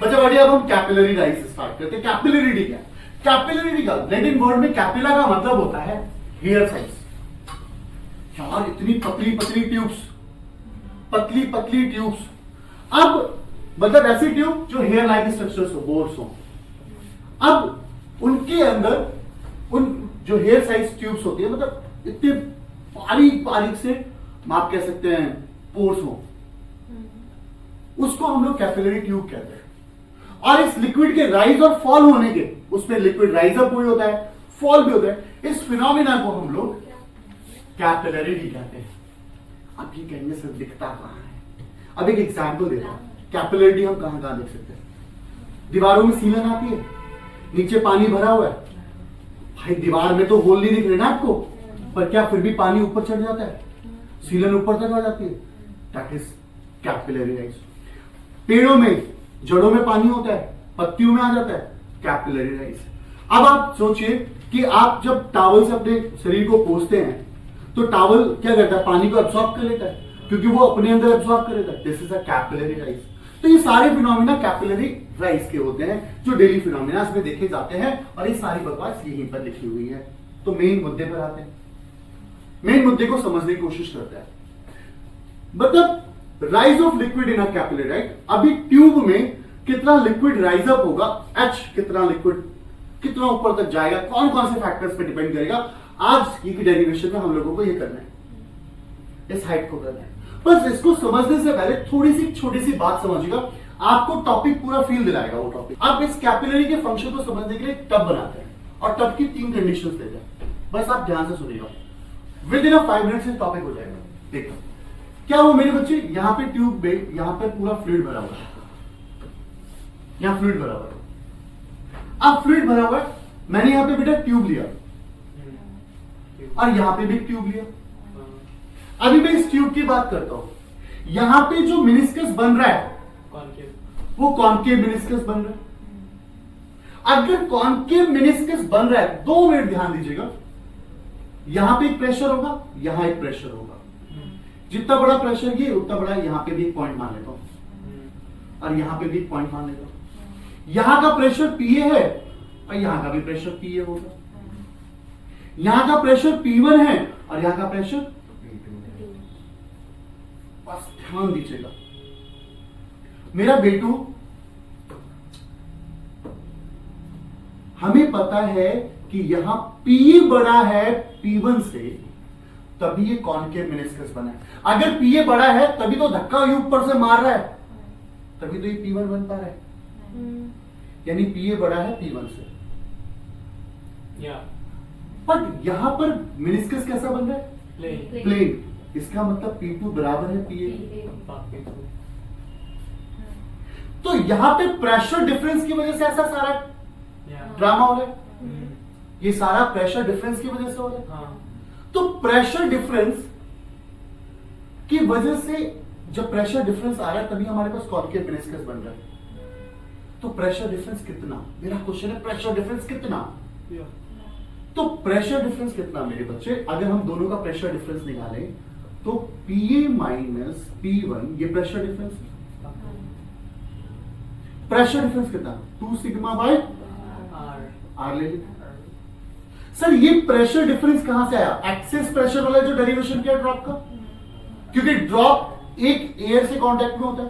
बच्चा बढ़िया, अब हम कैपिलरी राइज स्टार्ट करते हैं। कैपिलरी क्या? कैपिलरी का लैटिन वर्ड में कैपिला का मतलब होता है हेयर साइज। यार इतनी पतली पतली ट्यूब्स, पतली पतली ट्यूब्स। अब मतलब ऐसी ट्यूब जो हेयर लाइक स्ट्रक्चर्स हो, बोर्स हो। अब उनके अंदर उन जो हेयर साइज ट्यूब्स होती है, मतलब इतने बारीक बारीक से आप कह सकते हैं पोर्स हो, उसको हम लोग कैपिलरी ट्यूब कहते हैं। और इस लिक्विड के राइज और फॉल होने के, उसमें लिक्विड राइज अप भी होता है, फॉल भी होता है। इस फिनोमिना को हम लोग कैपिलरी कहते हैं। अब ये कहने से दिखता कहां है? अब एक एग्जांपल देता हूं। कैपिलरी हम कहां कहां देख सकते हैं? दीवारों में सीलन आती है, नीचे पानी भरा हुआ है। भाई दीवार में तो होल नहीं दिख रहे ना आपको, पर क्या फिर भी पानी ऊपर चढ़ जाता है, सीलन ऊपर तक आ जाती है। That is capillary rise. पेड़ों में जड़ों में पानी होता है, पत्तियों में आ जाता है, कैपिलरी राइज। अब आप सोचिए कि आप जब टॉवल से अपने शरीर को पोंछते हैं तो टॉवल क्या करता है? पानी को एब्सॉर्ब कर लेता है, क्योंकि वो अपने अंदर एब्सॉर्ब कर लेता है। This is a capillary rise. तो ये सारे फिनोमिना कैपिलरी राइज के होते हैं, जो डेली फिनोमिना में देखे जाते हैं, और ये सारी बकवास यहीं पर लिखी हुई है। तो मेन मुद्दे पर आते हैं, मेन मुद्दे को समझने की कोशिश करते हैं। मतलब rise of liquid in a capillary, right? अभी ट्यूब में कितना लिक्विड राइज अप होगा, एच कितना लिक्विड कितना ऊपर तक जाएगा, कौन कौन से फैक्टर्स पे डिपेंड करेगा, आज की डेरिवेशन में हम लोगों को ये करना है, इस हाइट को करना है। बस इसको समझने से पहले थोड़ी सी छोटी सी बात समझिएगा, आपको टॉपिक पूरा फील दिलाएगा वो टॉपिक। आप इस कैपिलरी के फंक्शन को समझने के लिए टब बनाते हैं, और टब की 3 कंडीशंस देते हैं। बस आप ध्यान से सुनिएगा, विद इन 5 मिनट्स से टॉपिक हो जाएगा। देखो क्या हो मेरे बच्चे, यहां पे ट्यूब में यहां पे पूरा फ्लूइड भरा हुआ है, यहां फ्लूइड भरा हुआ है। अब फ्लूइड भरा हुआ है, मैंने यहां पे बेटा ट्यूब लिया, और यहां पे भी ट्यूब लिया। अभी मैं इस ट्यूब की बात करता हूं। यहां पे जो मिनिस्कस बन रहा है वो कॉन्केव मिनिस्कस बन रहा है। अगर कॉन्केव मिनिस्कस बन रहा है, 2 मिनट ध्यान दीजिएगा, यहां पे एक प्रेशर होगा, यहां एक प्रेशर होगा। जितना बड़ा प्रेशर ये, उतना बड़ा यहां पे भी एक पॉइंट मान लेता हूं, और यहां पे भी एक पॉइंट मान लेता हूं। यहां का प्रेशर पीए है, और यहां का भी प्रेशर पीए होगा। यहां का प्रेशर P1 है, और यहां का प्रेशर P2। बस ध्यान दीजिएगा मेरा बेटू, हमें पता है कि यहां P बड़ा है P1 से, तभी ये कॉन्केव मेनिस्कस बना है। अगर P बड़ा है तभी तो धक्का ये ऊपर से मार रहा है, तभी तो ये P1 बन पा रहा है। यानी P बड़ा है P1 से। बट यहां पर मेनिस्कस कैसा बन रहा है? प्लेन। इसका मतलब P2 बराबर है PA। तो यहां पे प्रेशर डिफरेंस की वजह से ऐसा सारा ड्रामा हो रहा है। ये सारा प्रेशर डिफरेंस की वजह से हो रहा है। तो प्रेशर डिफरेंस की वजह से जब प्रेशर डिफरेंस आ रहा है, तभी हमारे पास कॉन्केव मेनिस्कस बन रहा है। तो प्रेशर डिफरेंस कितना? मेरा क्वेश्चन है प्रेशर डिफरेंस कितना? तो प्रेशर डिफरेंस कितना मेरे बच्चे? अगर हम दोनों का प्रेशर डिफरेंस निकालें तो PA माइनस P1, ये प्रेशर डिफरेंस। प्रेशर डिफरेंस कितना? 2 सिग्मा बाय R ले लीजिए। सर ये प्रेशर डिफरेंस कहां से आया? एक्सेस प्रेशर वाला जो डेरिवेशन किया ड्रॉप का, क्योंकि ड्रॉप एक एयर से कांटेक्ट में होता है।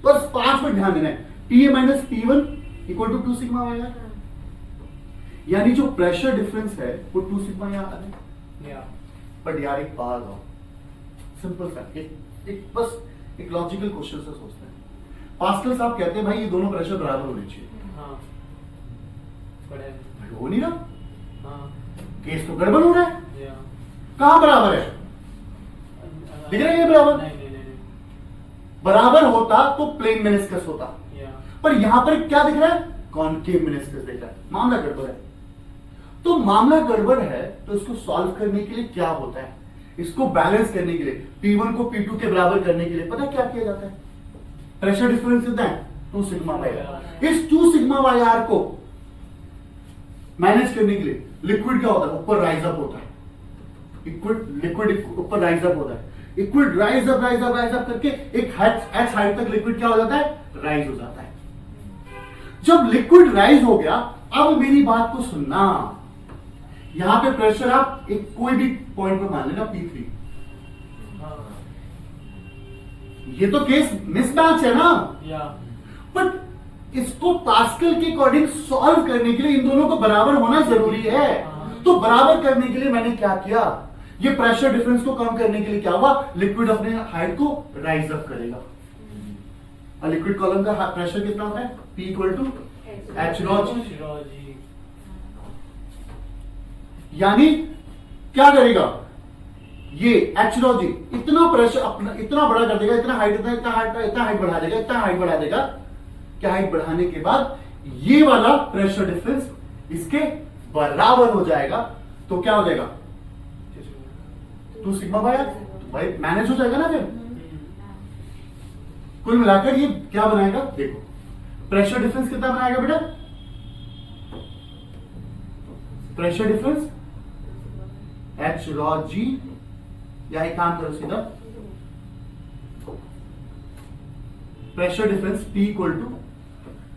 बस 5 मिनट ध्यान देना है। PA minus P1 equal to 2 sigma by R, यानी जो प्रेशर डिफरेंस है वो 2 सिग्मा यहाँ आ है। बट यार एक बात हो, सिंपल सा एक बस एक लॉजिकल क्वेश्चन से सोचते हैं। पास्कल साहब कहते हैं भाई ये दोनों प्रेशर बराबर होने चाहिए। हो नहीं रहा, केस तो गड़बड़ हो रहा है। कहां बराबर है? दिख रहा है ये बराबर? बराबर होता तो प्लेन मेनिस्कस होता, पर यहां पर क्या दिख रहा है? कॉन्केव मेनिस्कस दिख रहा है। मामला गड़बड़ है। तो मामला गड़बड़ है तो इसको सॉल्व करने के लिए क्या होता है? इसको बैलेंस करने के लिए, P1 को P2 के बराबर करने के लिए पता क्या किया जाता है? प्रेशर डिफरेंस कितना है? 2 सिग्मा बाय R। इस 2 सिग्मा बाय R को मैनेज करने के लिए लिक्विड क्या होता है? ऊपर राइज अप होता है। लिक्विड ऊपर राइज अप होता है। Liquid rise up rise up rise up करके एक एच हाइट तक लिक्विड क्या हो जाता है, राइज हो जाता है। जब लिक्विड राइज हो गया, अब मेरी बात को सुनना, यहां पे प्रेशर आप एक कोई भी पॉइंट पर मान लेना P3। ये तो केस मिसमैच है ना, बट इसको पास्कल के अकॉर्डिंग सॉल्व करने के लिए इन दोनों को बराबर होना जरूरी है। तो बराबर करने के लिए मैंने क्या किया, ये प्रेशर डिफरेंस को कम करने के लिए क्या हुआ, लिक्विड अपने हाइट को राइज अप करेगा। और लिक्विड कॉलम का प्रेशर कितना होता है, P equal to h rho g. यानी क्या करेगा, ये एच रॉ जी इतना प्रेशर अपना इतना बड़ा कर देगा, इतना हाइट बढ़ा देगा, इतना हाइट बढ़ा देगा। क्या हाइट बढ़ाने के बाद ये वाला प्रेशर डिफरेंस इसके बराबर हो जाएगा। तो क्या हो जाएगा, 2 सिग्मा बाय आर, भाई मैनेज हो जाएगा ना। फिर कुल मिलाकर ये क्या बनाएगा, देखो प्रेशर डिफरेंस कितना बनाएगा बेटा, pressure difference H rho G, या एक काम करो सीधा, pressure difference P equal to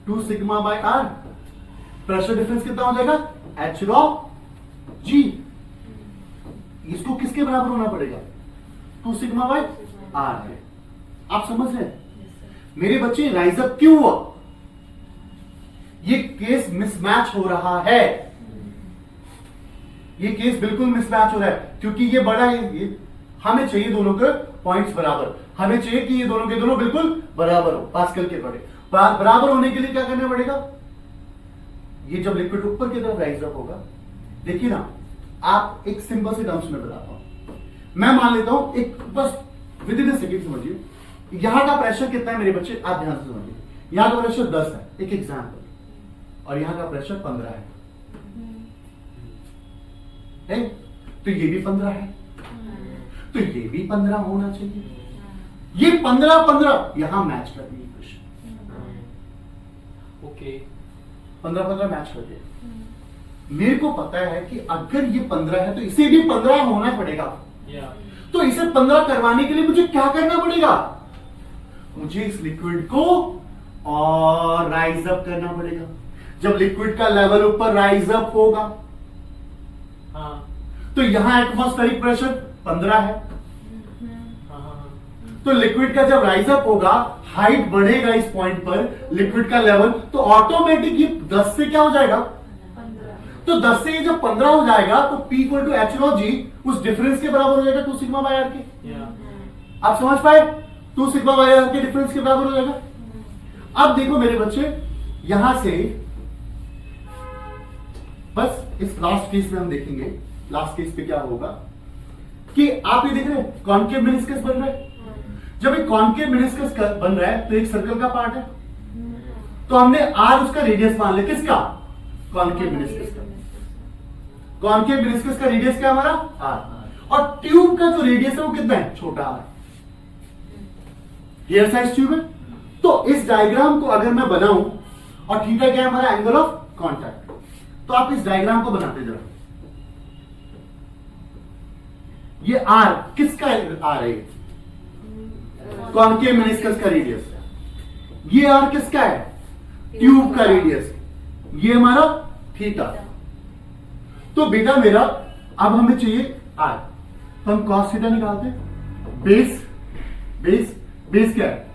2 sigma by R. Pressure difference कितना हो जाएगा, एच रॉ जी। इसको किसके बराबर होना पड़ेगा, 2 सिग्मा बाय आर है। आप समझ रहे हैं मेरे बच्चे, राइज अप क्यों हुआ, ये केस मिसमैच हो रहा है, ये केस बिल्कुल मिसमैच हो रहा है, क्योंकि ये बड़ा है, ये हमें चाहिए दोनों के पॉइंट्स बराबर, हमें चाहिए कि ये दोनों के दोनों बिल्कुल बराबर हो पास्कल के अकॉर्डिंग। बराबर होने के लिए क्या करना पड़ेगा, ये जब लिक्विड ऊपर की तरफ राइज अप होगा, देखिए ना, आप एक सिंपल से टर्म्स में बताता हूं, मैं मान लेता हूं, एक बस विद इन सेकेंड समझिए, यहां का प्रेशर कितना है मेरे बच्चे, आप ध्यान से समझिए, यहां का प्रेशर 10 है, एक एग्जाम्पल, और यहां का प्रेशर 15 है, तो ये भी 15 है, तो ये भी 15 होना चाहिए, ये 15 यहां मैच कर दिए इक्वेशन, ओके 15 मैच कर दिया। मेरे को पता है कि अगर ये 15 है तो इसे भी 15 होना पड़ेगा, तो इसे 15 करवाने के लिए मुझे क्या करना पड़ेगा, मुझे इस लिक्विड को और राइज अप करना पड़ेगा। जब लिक्विड का लेवल ऊपर राइज अप होगा, तो यहां एटमॉस्फेरिक प्रेशर 15 है, तो लिक्विड का जब राइज अप होगा, हाइट बढ़ेगा इस पॉइंट पर लिक्विड का लेवल, तो ऑटोमेटिक ये 10 से क्या हो जाएगा, तो 10 से ये जब 15 हो जाएगा, तो P equal to h rho g उस डिफरेंस के बराबर हो जाएगा 2 सिग्मा बाय आर के। आप समझ पाए, 2 सिग्मा बाय आर के डिफरेंस के बराबर हो जाएगा। अब देखो मेरे बच्चे, यहां से बस इस लास्ट केस में हम देखेंगे, लास्ट केस पे क्या होगा कि आप ये देख रहे हैं कॉन्केव मेनिस्कस बन रहा है। जब एक कॉन्केव मेनिस्कस बन रहा है तो एक सर्कल का पार्ट है, तो हमने आर उसका रेडियस मान लिया, किसका, कॉन्केव मेनिस्कस का। कॉन्केव मेनिस्कस का रेडियस क्या हमारा, आर, और ट्यूब का जो रेडियस है वो कितना है, छोटा आर, एयर साइज ट्यूब है। तो इस डायग्राम को अगर मैं बनाऊं, और थीटा क्या है हमारा, एंगल ऑफ कांटेक्ट, तो आप इस डायग्राम को बनाते जरा, ये आर किसका आर है, कॉन्केव मेनिस्कस का रेडियस है, ये आर किसका है, ट्यूब का रेडियस, ये हमारा थीटा। तो बेटा मेरा अब हमें चाहिए आर, तो हम कॉस थीटा निकालते हैं, बेस बेस बेस क्या है,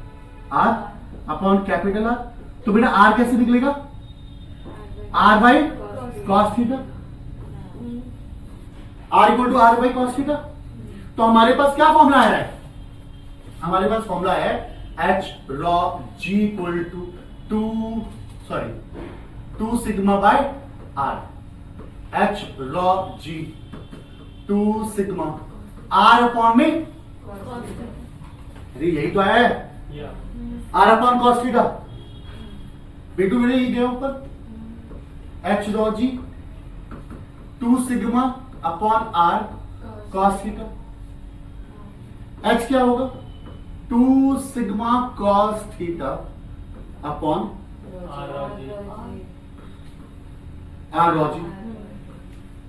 आर अपॉन कैपिटल आर। तो बेटा आर कैसे निकलेगा, R by cos theta, R equal to R by cos theta. तो हमारे पास क्या फॉर्मूला है, हमारे पास फॉर्मूला है H rho G equal to 2 sigma by R, H rho ji 2 sigma R upon में, अरे यही तो है, आर अपॉन कॉस थीटा। बेटू मेरे ये गया ऊपर, एच रॉ जी 2 sigma upon r cos theta, h क्या होगा, 2 sigma cos theta upon r rho g.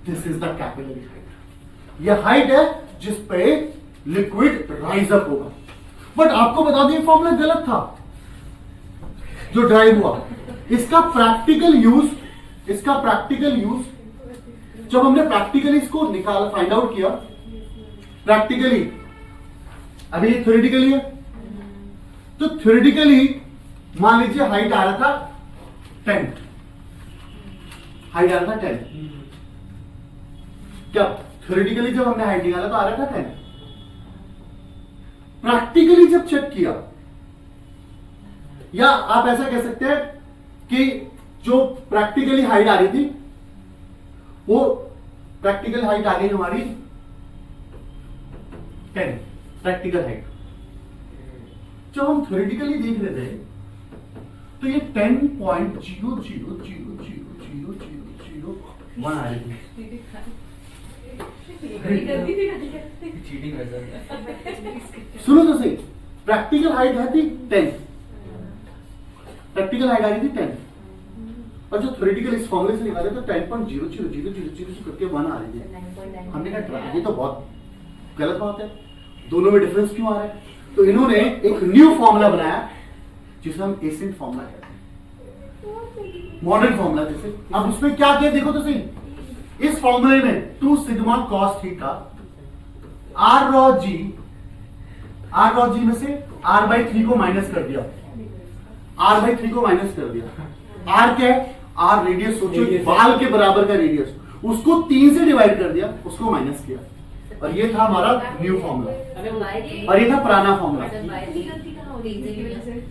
This is the capillary height. यह हाइट है जिस पे लिक्विड राइज अप होगा। बट आपको बता दिए फॉर्मूला गलत था जो ड्राइव हुआ। इसका प्रैक्टिकल यूज जब हमने प्रैक्टिकली इसको निकाला, फाइंड आउट किया प्रैक्टिकली, अभी ये थ्योरेटिकली है, तो थ्योरेटिकली मान लीजिए हाइट आ रहा था 10, हाइट आ रहा था 10, क्या थ्योरेटिकली जब हमने हाइट निकाला तो आ रहा था 10। प्रैक्टिकली जब चेक किया, या आप ऐसा कह सकते हैं कि जो प्रैक्टिकली हाइट आ रही थी वो प्रैक्टिकल हाइट आ गई हमारी 10 प्रैक्टिकल हाइट। जब हम थ्योरेटिकली देख रहे थे तो ये 10.000000001 आ रही थी। सुनो तो सही, प्रैक्टिकल हाइट है थी 10, प्रैक्टिकल हाइट आ रही थी 10, और जो थ्योरेटिकल इस फॉर्मूले से निकाले तो 10.0000000 करके 1 आ रही थी। हमने कहा ये तो बहुत गलत बात है, दोनों में डिफरेंस क्यों आ रहा है? तो इन्होंने एक न्यू फॉर्मूला बनाया जिसे हम एसेंट फॉर्मूला कहते हैं, मॉडर्न फॉर्मूला जैसे। अब उसमें क्या किया देखो तो सही, इस फॉर्मूले में 2 sigma cos theta r rho g में से r/3 को माइनस कर दिया, r/3 को माइनस कर दिया। r क्या है? r रेडियस, सोचो बाल के बराबर का रेडियस, उसको 3 से डिवाइड कर दिया, उसको माइनस किया, और ये था हमारा न्यू फॉर्मूला, और ये था पुराना फॉर्मूला।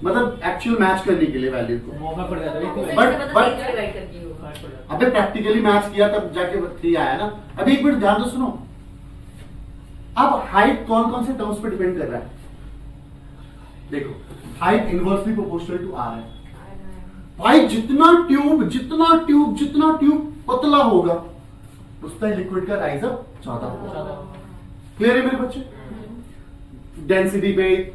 मतलब एक्चुअल मैच करने के लिए वैल्यू को मौका पड़ जाता है। बट अबे प्रैक्टिकली मैच किया तब जाके 3 आया ना। अभी एक मिनट ध्यान दो, सुनो। अब हाइट कौन कौन से टर्म्स पे डिपेंड कर रहा है? देखो, height inversely proportional to r है। भाई जितना ट्यूब पतला होगा उतना लिक्विड का राइज अप ज्यादा होगा। क्लियर है मेरे बच्चे? डेंसिटी पे,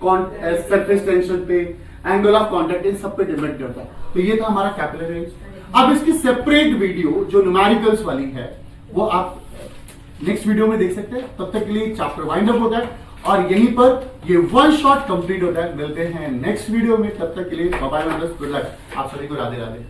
सरफेस टेंशन पे, एंगल ऑफ कांटेक्ट, इन सब पे डिपेंड करता है। तो ये था हमारा कैपिलरी रेंज। अब इसकी सेपरेट वीडियो जो न्यूमेरिकल्स वाली है वो आप नेक्स्ट वीडियो में देख सकते हैं। तब तक के लिए चैप्टर वाइंड अप होता है और यहीं पर ये 1 शॉट कंप्लीट होता है। मिलते हैं नेक्स्ट वीडियो में, तब तक के लिए बाय बाय, गुड लक, आप सभी को राधे राधे।